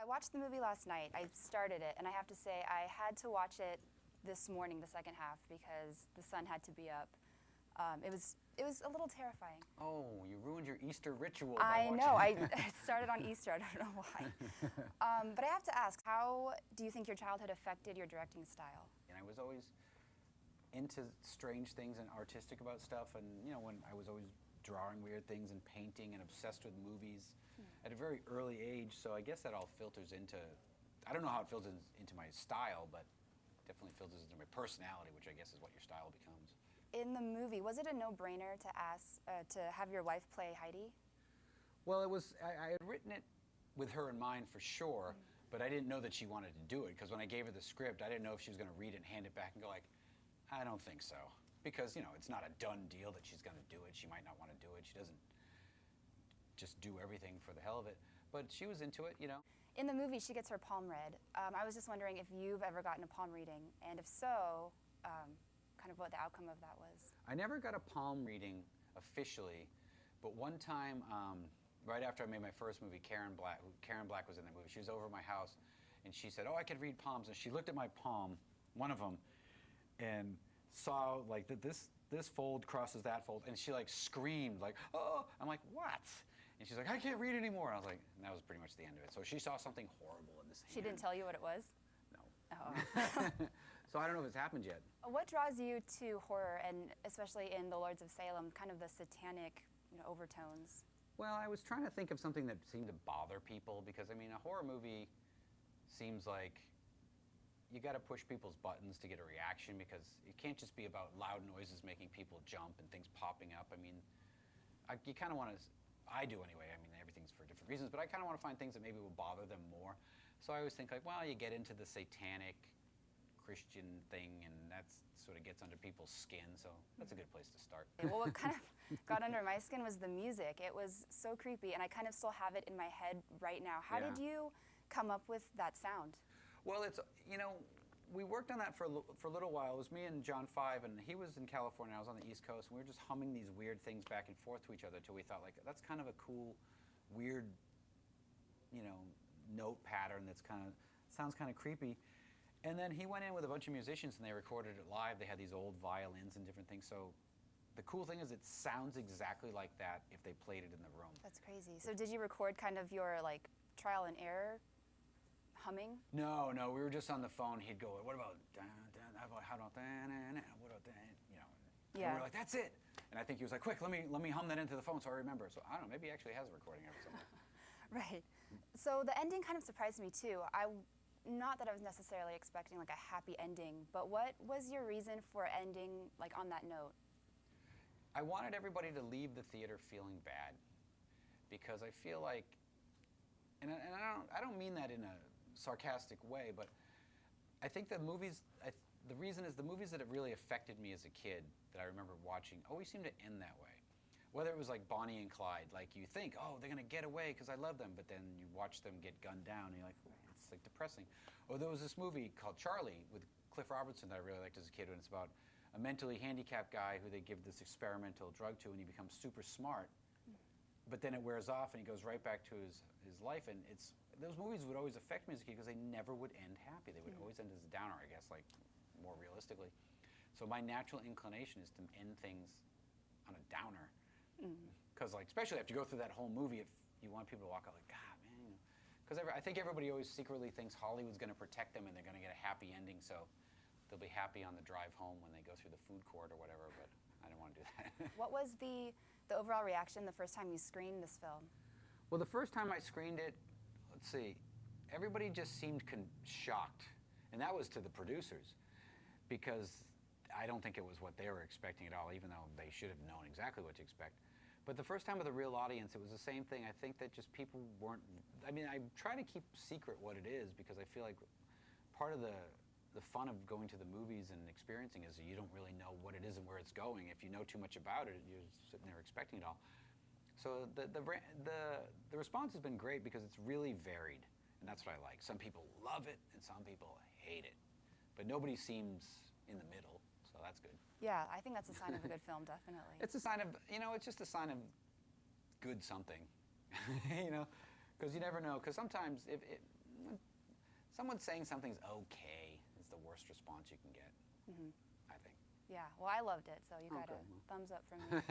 I watched the movie last night. I started it, and I have to say I had to watch it this morning, the second half, because the sun had to be up. It was a little terrifying. Oh, you ruined your Easter ritual I by watching know. it. I started on Easter. I don't know why. But I have to ask, how do you think your childhood affected your directing style? And I was always into strange things and artistic about stuff, and when I was always drawing weird things and painting and obsessed with movies at a very early age. So I guess that all filters into, I don't know how it filters into my style, but definitely filters into my personality, which I guess is what your style becomes. In the movie, was it a no-brainer to ask to have your wife play Heidi? Well, it was. I had written it with her in mind for sure, but I didn't know that she wanted to do it, because when I gave her the script, I didn't know if she was going to read it and hand it back and go like, I don't think so. Because, it's not a done deal that she's going to do it. She might not want to do it. She doesn't just do everything for the hell of it. But she was into it, In the movie, she gets her palm read. I was just wondering if you've ever gotten a palm reading, and if so, kind of what the outcome of that was. I never got a palm reading officially, but one time, right after I made my first movie, Karen Black was in that movie. She was over at my house, and she said, oh, I could read palms. And she looked at my palm, one of them, and saw like that this fold crosses that fold, and she like screamed like, oh. I'm like, what? And she's like, I can't read anymore. I was like, and that was pretty much the end of it. So she saw something horrible in this hand. She didn't tell you what it was? No. Oh. So I don't know if it's happened yet. What draws you to horror, and especially in The Lords of Salem, kind of the satanic overtones? Well, I was trying to think of something that seemed to bother people, because I mean, a horror movie seems like you got to push people's buttons to get a reaction, because it can't just be about loud noises making people jump and things popping up. I mean, you kind of want to, I do anyway, I mean, everything's for different reasons, but I kind of want to find things that maybe will bother them more. So I always think like, well, you get into the satanic Christian thing, and that sort of gets under people's skin, so that's a good place to start. Well, what kind of got under my skin was the music. It was so creepy, and I kind of still have it in my head right now. How did you come up with that sound? Well, it's, we worked on that for a little while. It was me and John Five, and he was in California, I was on the East Coast, and we were just humming these weird things back and forth to each other until we thought, like, that's kind of a cool, weird, note pattern that's sounds kind of creepy. And then he went in with a bunch of musicians, and they recorded it live. They had these old violins and different things. So the cool thing is it sounds exactly like that if they played it in the room. That's crazy. So did you record kind of your, like, trial and error humming? No, we were just on the phone. He'd go, what about, how about that, what about that, Yeah. And we were like, that's it. And I think he was like, quick, let me hum that into the phone so I remember. So I don't know, maybe he actually has a recording of it somewhere. Right. So the ending kind of surprised me too. Not that I was necessarily expecting like a happy ending, but what was your reason for ending like on that note? I wanted everybody to leave the theater feeling bad, because I feel like, and I don't mean that in a sarcastic way, but I think the movies, the reason is the movies that have really affected me as a kid that I remember watching always seem to end that way. Whether it was like Bonnie and Clyde, like you think, oh, they're gonna get away because I love them, but then you watch them get gunned down and you're like, it's like depressing. Or there was this movie called Charlie with Cliff Robertson that I really liked as a kid, and it's about a mentally handicapped guy who they give this experimental drug to, and he becomes super smart, but then it wears off and he goes right back to his life. And those movies would always affect me as a kid because they never would end happy. They would always end as a downer, I guess, like more realistically. So my natural inclination is to end things on a downer. Because like, especially after you go through that whole movie, if you want people to walk out like, God, man. Because I think everybody always secretly thinks Hollywood's going to protect them and they're going to get a happy ending, so they'll be happy on the drive home when they go through the food court or whatever, but I didn't want to do that. What was the overall reaction the first time you screened this film? Well, the first time I screened it, let's see, everybody just seemed shocked, and that was to the producers, because I don't think it was what they were expecting at all, even though they should have known exactly what to expect. But the first time with a real audience, it was the same thing. I think that just people weren't, I mean, I try to keep secret what it is, because I feel like part of the fun of going to the movies and experiencing is you don't really know what it is and where it's going. If you know too much about it, you're sitting there expecting it all. So the response has been great because it's really varied, and that's what I like. Some people love it, and some people hate it. But nobody seems in the middle, so that's good. Yeah, I think that's a sign of a good film, definitely. It's a sign of, it's just a sign of good something, because you never know. Because sometimes, someone saying something's okay is the worst response you can get. I think. Yeah, well, I loved it, so you got Okay, a well. thumbs up from me.